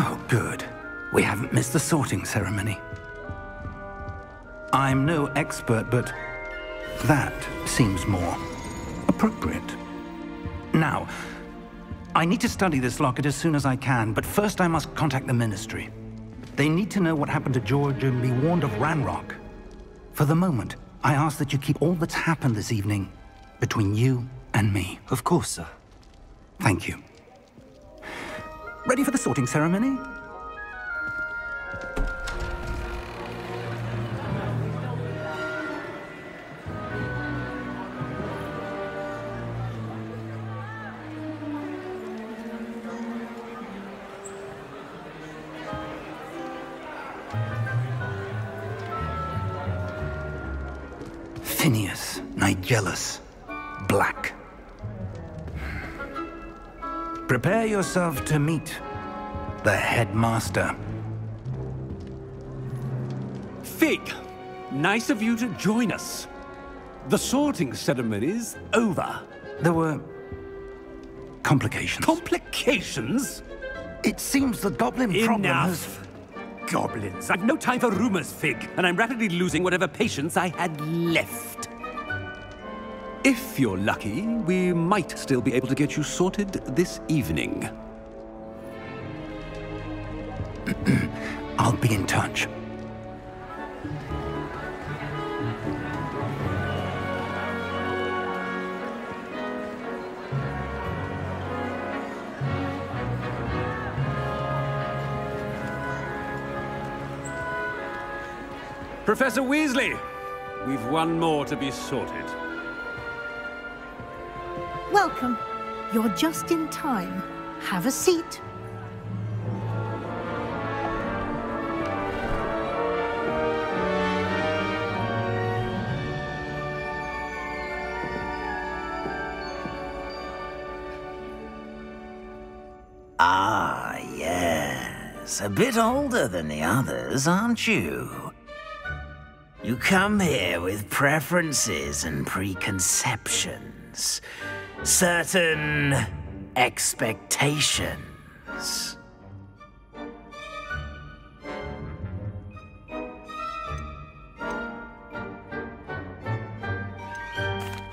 Oh, good. We haven't missed the sorting ceremony. I'm no expert, but that seems more appropriate. Now, I need to study this locket as soon as I can, but first I must contact the Ministry. They need to know what happened to George and be warned of Ranrock. For the moment, I ask that you keep all that's happened this evening between you and me. Of course, sir. Thank you. Ready for the sorting ceremony? Phineas, Nigellus, Black. Prepare yourself to meet the headmaster. Fig, nice of you to join us. The sorting ceremony's over. There were complications. Complications? It seems the goblin problem has... Enough! Goblins. I've no time for rumors, Fig, and I'm rapidly losing whatever patience I had left. If you're lucky, we might still be able to get you sorted this evening. I'll be in touch. Professor Weasley, we've one more to be sorted. Welcome. You're just in time. Have a seat. Ah, yes. A bit older than the others, aren't you? You come here with preferences and preconceptions. Certain expectations.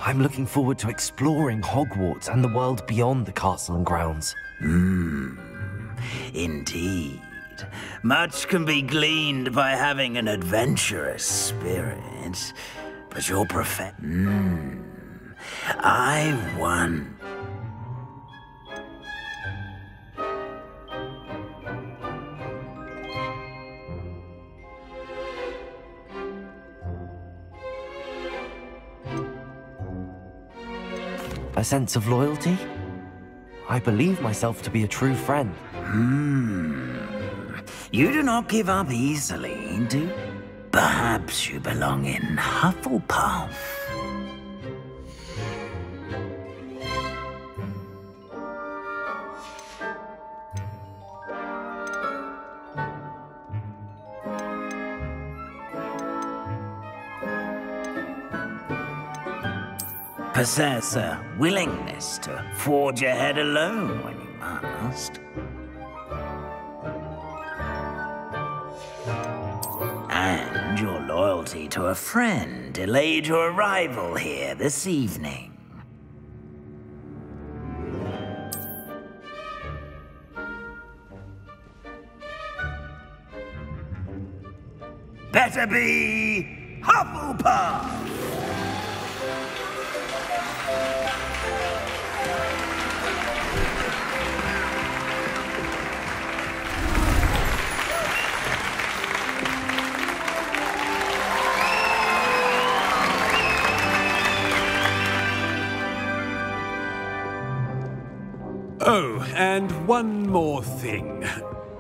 I'm looking forward to exploring Hogwarts and the world beyond the castle and grounds. Indeed. Much can be gleaned by having an adventurous spirit, but your I won. A sense of loyalty? I believe myself to be a true friend. You do not give up easily, do? Perhaps you belong in Hufflepuff. Possess a willingness to forge ahead alone when you must. And your loyalty to a friend delayed your arrival here this evening. Better be Hufflepuff! Oh, and one more thing.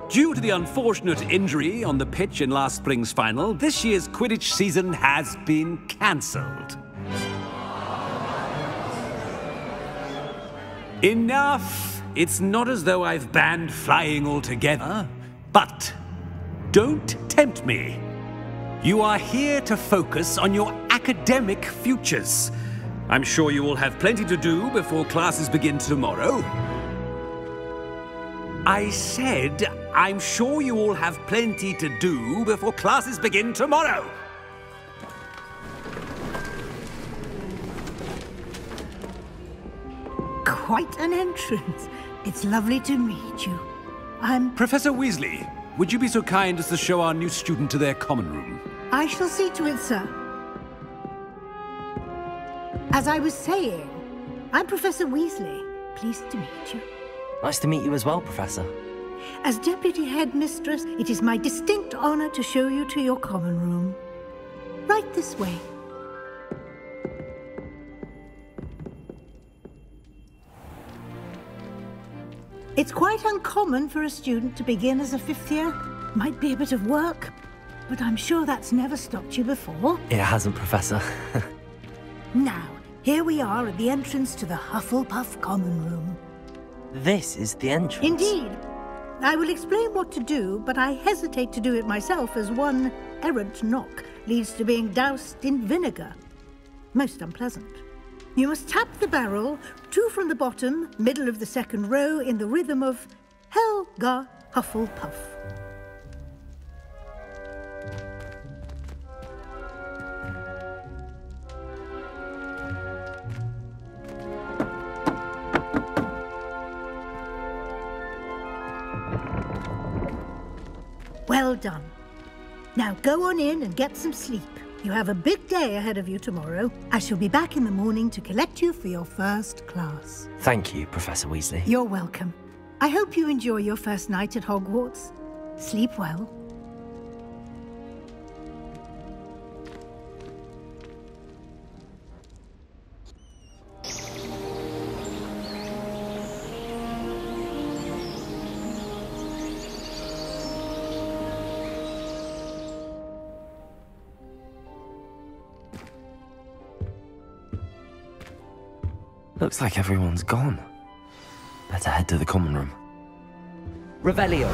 Due to the unfortunate injury on the pitch in last spring's final, this year's Quidditch season has been cancelled. Enough! It's not as though I've banned flying altogether, but don't tempt me. You are here to focus on your academic futures. I'm sure you will have plenty to do before classes begin tomorrow. I said I'm sure you all have plenty to do before classes begin tomorrow. Quite an entrance. It's lovely to meet you. Professor Weasley, would you be so kind as to show our new student to their common room? I shall see to it, sir. As I was saying, I'm Professor Weasley. Pleased to meet you. Nice to meet you as well, Professor. As Deputy Headmistress, it is my distinct honor to show you to your common room. Right this way. It's quite uncommon for a student to begin as a fifth year. Might be a bit of work, but I'm sure that's never stopped you before. It hasn't, Professor. Now, here we are at the entrance to the Hufflepuff Common Room. This is the entrance? Indeed. I will explain what to do, but I hesitate to do it myself as one errant knock leads to being doused in vinegar. Most unpleasant. You must tap the barrel, 2 from the bottom, middle of the second row, in the rhythm of Helga Hufflepuff. Well done. Now go on in and get some sleep. You have a big day ahead of you tomorrow. I shall be back in the morning to collect you for your first class. Thank you, Professor Weasley. You're welcome. I hope you enjoy your first night at Hogwarts. Sleep well. Looks like everyone's gone. Better head to the common room. Revelio.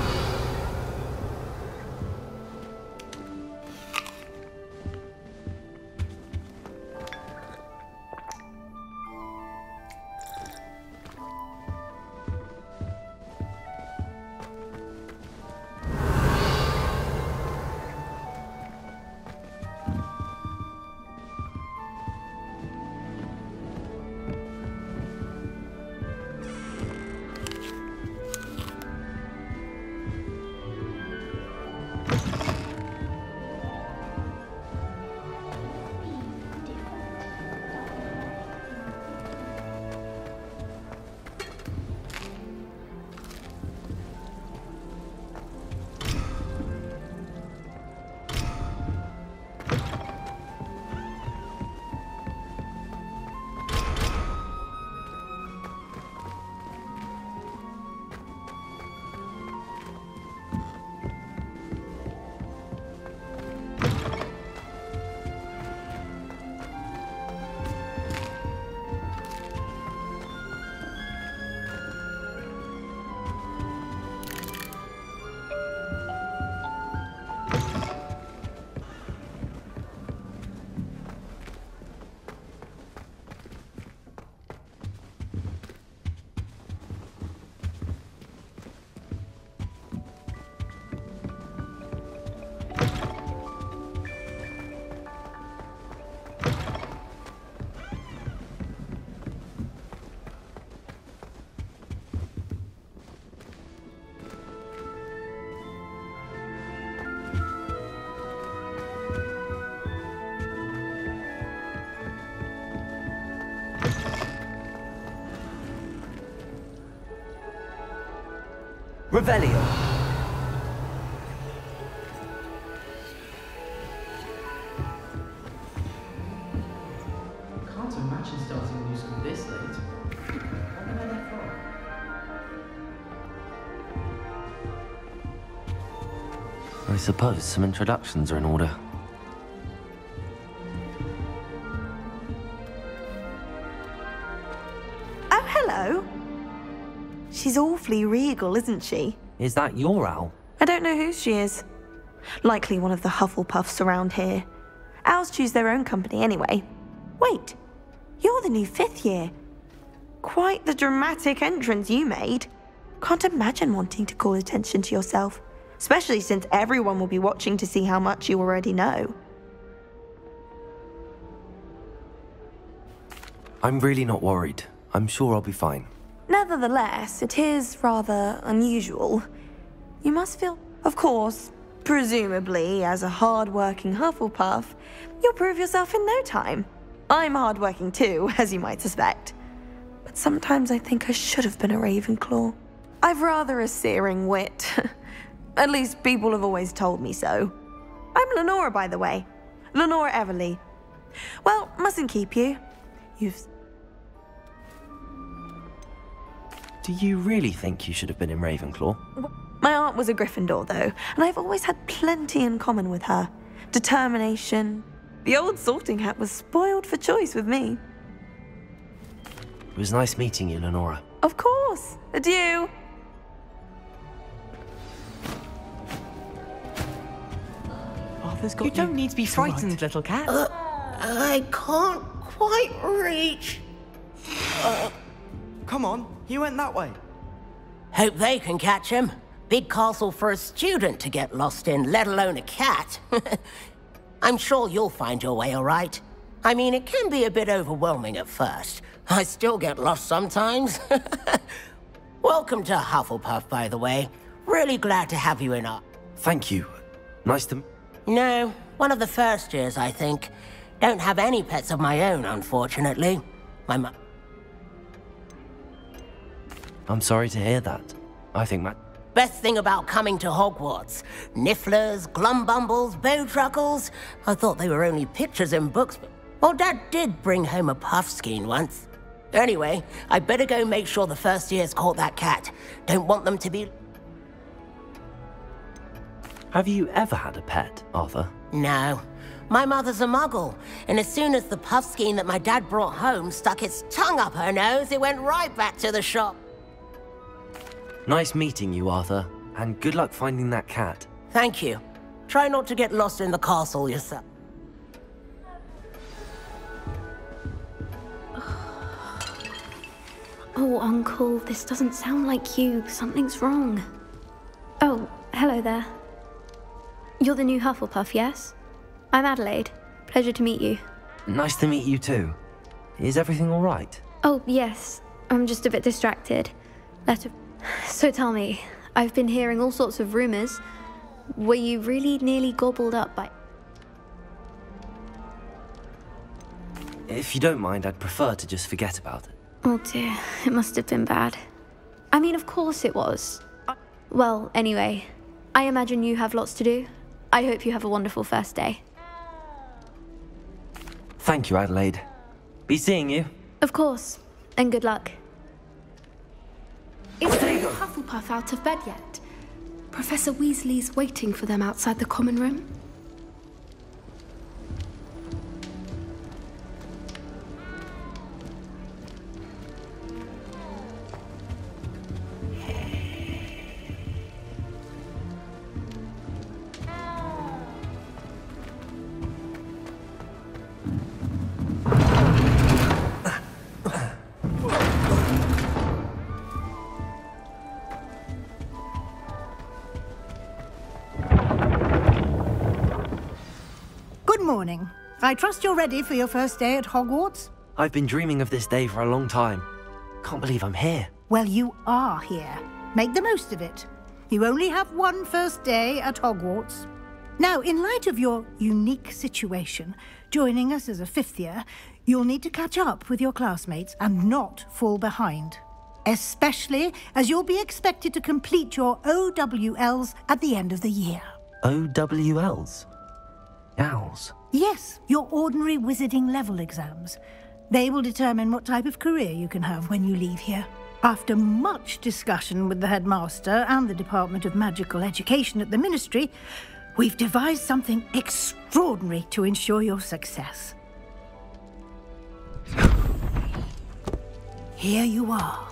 Revelio. Can't imagine starting new school this late. What am I there for? I suppose some introductions are in order. Oh, hello. She's awfully regal, isn't she? Is that your owl? I don't know who she is. Likely one of the Hufflepuffs around here. Owls choose their own company anyway. Wait, you're the new 5th year. Quite the dramatic entrance you made. Can't imagine wanting to call attention to yourself, especially since everyone will be watching to see how much you already know. I'm really not worried. I'm sure I'll be fine. Nevertheless, it is rather unusual. You must feel, of course, presumably, as a hard-working Hufflepuff, you'll prove yourself in no time. I'm hard-working too, as you might suspect. But sometimes I think I should have been a Ravenclaw. I've rather a searing wit. At least people have always told me so. I'm Lenora, by the way. Lenora Everly. Well, mustn't keep you. Do you really think you should have been in Ravenclaw? My aunt was a Gryffindor, though, and I've always had plenty in common with her. Determination. The old sorting hat was spoiled for choice with me. It was nice meeting you, Lenora. Of course. Adieu. Arthur's got You don't need to be frightened, little cat. I can't quite reach. Come on, he went that way. Hope they can catch him. Big castle for a student to get lost in, let alone a cat. I'm sure you'll find your way all right. I mean, it can be a bit overwhelming at first. I still get lost sometimes. Welcome to Hufflepuff, by the way. Really glad to have you in our... Thank you. Nice to... No, one of the first years, I think. Don't have any pets of my own, unfortunately. My I'm sorry to hear that. I think that... Best thing about coming to Hogwarts. Nifflers, Glumbumbles, Bowtruckles. I thought they were only pictures in books, but... Well, Dad did bring home a Puffskein once. Anyway, I better go make sure the first years caught that cat. Don't want them to be... Have you ever had a pet, Arthur? No. My mother's a muggle, and as soon as the Puffskein that my dad brought home stuck its tongue up her nose, it went right back to the shop. Nice meeting you, Arthur, and good luck finding that cat. Thank you. Try not to get lost in the castle yourself. Oh, Uncle, this doesn't sound like you. Something's wrong. Oh, hello there. You're the new Hufflepuff, yes? I'm Adelaide. Pleasure to meet you. Nice to meet you too. Is everything all right? Oh, yes. I'm just a bit distracted. So tell me, I've been hearing all sorts of rumors. Were you really nearly gobbled up by... If you don't mind, I'd prefer to just forget about it. Oh dear, it must have been bad. I mean, of course it was. Well, anyway, I imagine you have lots to do. I hope you have a wonderful first day. Thank you, Adelaide. Be seeing you. Of course, and good luck. Is the Hufflepuff out of bed yet? Professor Weasley's waiting for them outside the common room. Morning. I trust you're ready for your first day at Hogwarts? I've been dreaming of this day for a long time. Can't believe I'm here. Well, you are here. Make the most of it. You only have one first day at Hogwarts. Now, in light of your unique situation, joining us as a fifth year, you'll need to catch up with your classmates and not fall behind. Especially as you'll be expected to complete your OWLs at the end of the year. OWLs? Owls? Yes, your ordinary wizarding level exams. They will determine what type of career you can have when you leave here. After much discussion with the headmaster and the Department of Magical Education at the Ministry, we've devised something extraordinary to ensure your success. Here you are.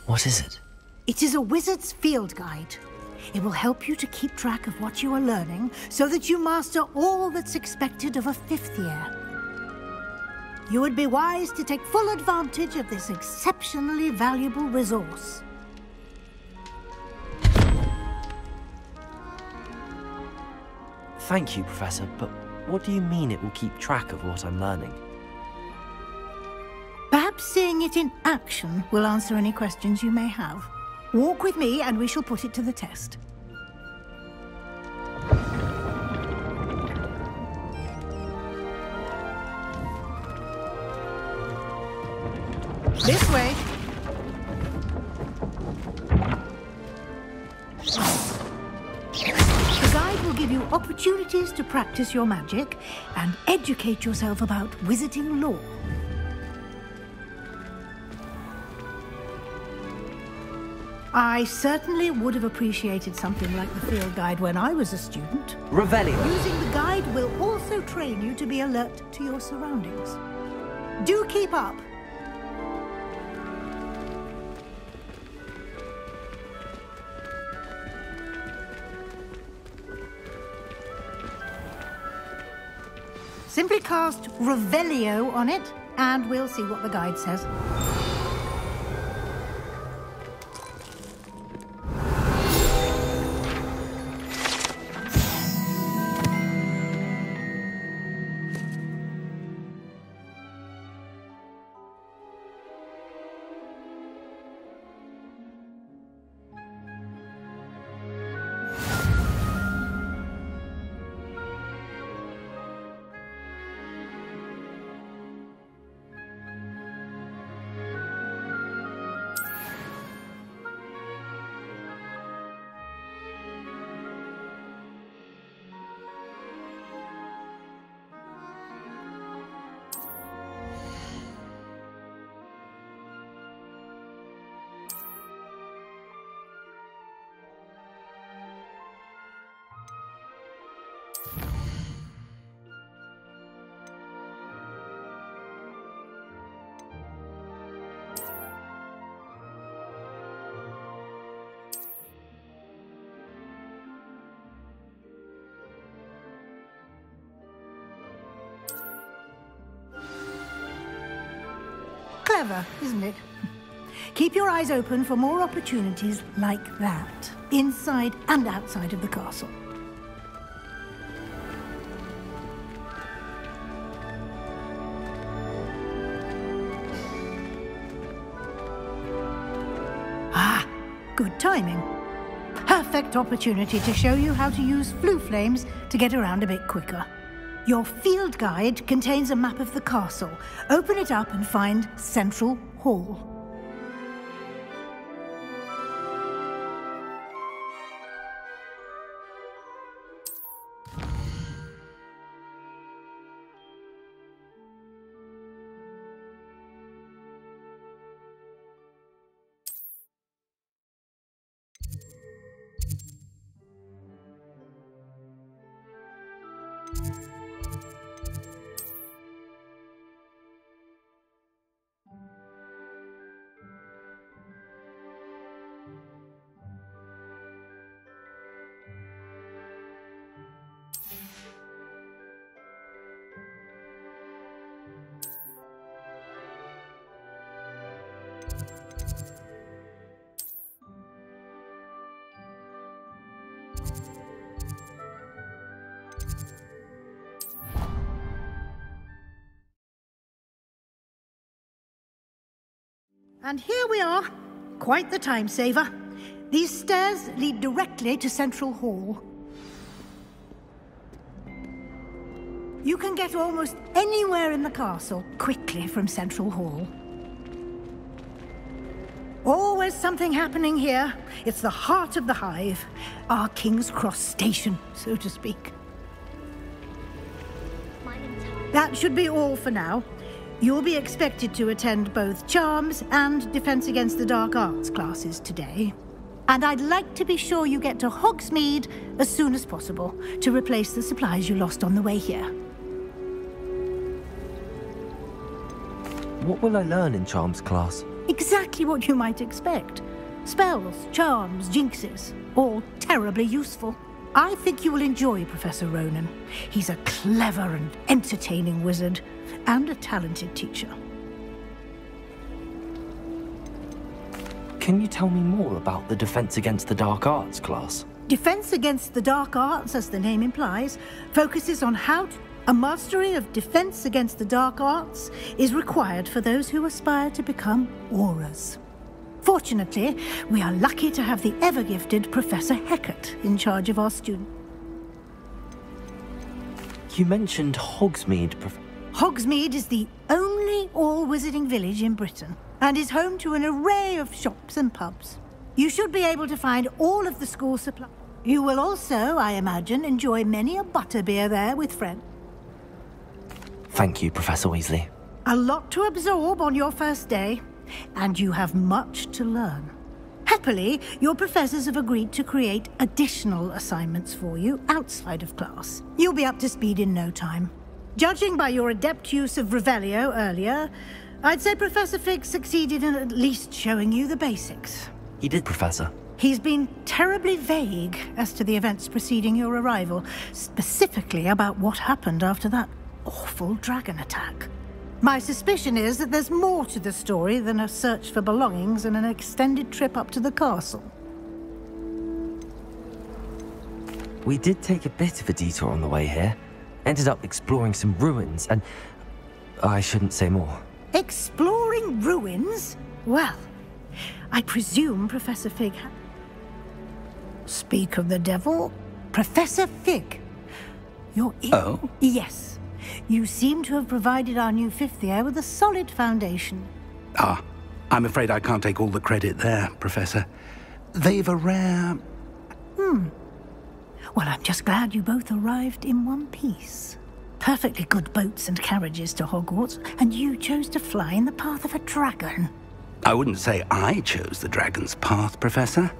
What is it? It is a wizard's field guide. It will help you to keep track of what you are learning so that you master all that's expected of a 5th year. You would be wise to take full advantage of this exceptionally valuable resource. Thank you, Professor, but what do you mean it will keep track of what I'm learning? Perhaps seeing it in action will answer any questions you may have. Walk with me and we shall put it to the test. This way. The guide will give you opportunities to practice your magic and educate yourself about wizarding lore. I certainly would have appreciated something like the field guide when I was a student. Revelio. Using the guide will also train you to be alert to your surroundings. Do keep up. Simply cast Revelio on it, and we'll see what the guide says. Clever, isn't it? Keep your eyes open for more opportunities like that, inside and outside of the castle. Ah, good timing. Perfect opportunity to show you how to use flue flames to get around a bit quicker. Your field guide contains a map of the castle. Open it up and find Central Hall. And here we are. Quite the time saver. These stairs lead directly to Central Hall. You can get almost anywhere in the castle quickly from Central Hall. Always something happening here. It's the heart of the hive. Our King's Cross station, so to speak. That should be all for now. You'll be expected to attend both Charms and Defense Against the Dark Arts classes today. And I'd like to be sure you get to Hogsmeade as soon as possible to replace the supplies you lost on the way here. What will I learn in Charms class? Exactly what you might expect. Spells, charms, jinxes, all terribly useful. I think you will enjoy Professor Ronan. He's a clever and entertaining wizard, and a talented teacher. Can you tell me more about the Defense Against the Dark Arts class? Defense Against the Dark Arts, as the name implies, focuses on how a mastery of defense against the dark arts is required for those who aspire to become auras. Fortunately, we are lucky to have the ever-gifted Professor Hecat in charge of our students. You mentioned Hogsmeade, Hogsmeade is the only all-wizarding village in Britain, and is home to an array of shops and pubs. You should be able to find all of the school supplies. You will also, I imagine, enjoy many a butterbeer there with friends. Thank you, Professor Weasley. A lot to absorb on your first day, and you have much to learn. Happily, your professors have agreed to create additional assignments for you outside of class. You'll be up to speed in no time. Judging by your adept use of Revelio earlier, I'd say Professor Fig succeeded in at least showing you the basics. He did, Professor. He's been terribly vague as to the events preceding your arrival, specifically about what happened after that awful dragon attack. My suspicion is that there's more to the story than a search for belongings and an extended trip up to the castle. We did take a bit of a detour on the way here. Ended up exploring some ruins and... I shouldn't say more. Exploring ruins? Well, I presume Professor Fig Speak of the devil, Professor Fig. You're in... Oh? Yes. You seem to have provided our new fifth year with a solid foundation. Ah, I'm afraid I can't take all the credit there, Professor. They've a rare... Well, I'm just glad you both arrived in one piece. Perfectly good boats and carriages to Hogwarts, and you chose to fly in the path of a dragon. I wouldn't say I chose the dragon's path, Professor.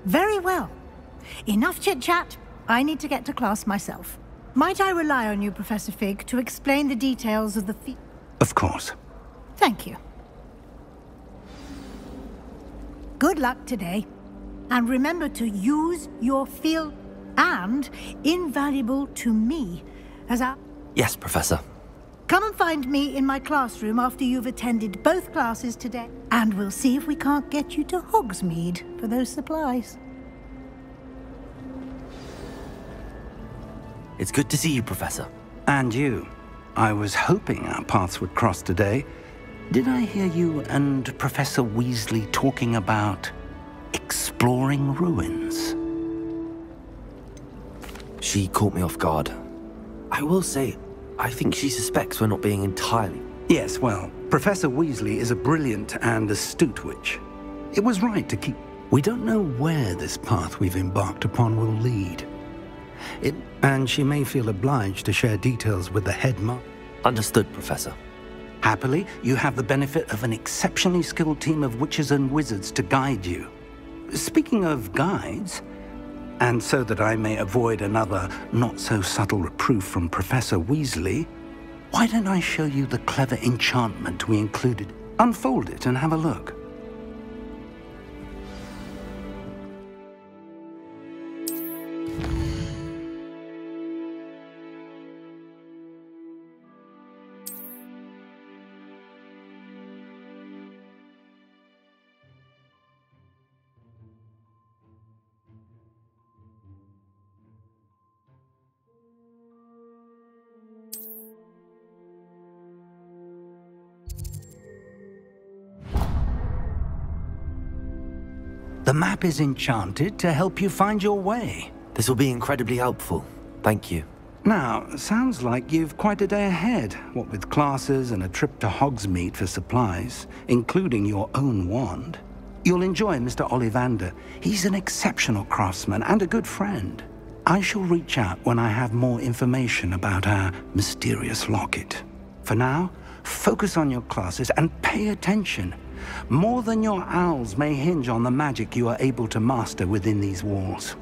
Very well. Enough chit-chat. I need to get to class myself. Might I rely on you, Professor Fig, to explain the details of the feat? Of course. Thank you. Good luck today. And remember to use your field and invaluable to me as our... Yes, Professor. Come and find me in my classroom after you've attended both classes today, and we'll see if we can't get you to Hogsmeade for those supplies. It's good to see you, Professor. And you. I was hoping our paths would cross today. Did I hear you and Professor Weasley talking about exploring ruins? She caught me off guard. I will say, I think she suspects we're not being entirely... Yes, well, Professor Weasley is a brilliant and astute witch. It was right to keep... We don't know where this path we've embarked upon will lead. And she may feel obliged to share details with the headmaster. Understood, Professor. Happily, you have the benefit of an exceptionally skilled team of witches and wizards to guide you. Speaking of guides, and so that I may avoid another not-so-subtle reproof from Professor Weasley, why don't I show you the clever enchantment we included? Unfold it and have a look. The map is enchanted to help you find your way. This will be incredibly helpful. Thank you. Now, sounds like you've quite a day ahead, what with classes and a trip to Hogsmeade for supplies, including your own wand. You'll enjoy Mr. Ollivander. He's an exceptional craftsman and a good friend. I shall reach out when I have more information about our mysterious locket. For now, focus on your classes and pay attention. More than your owls may hinge on the magic you are able to master within these walls.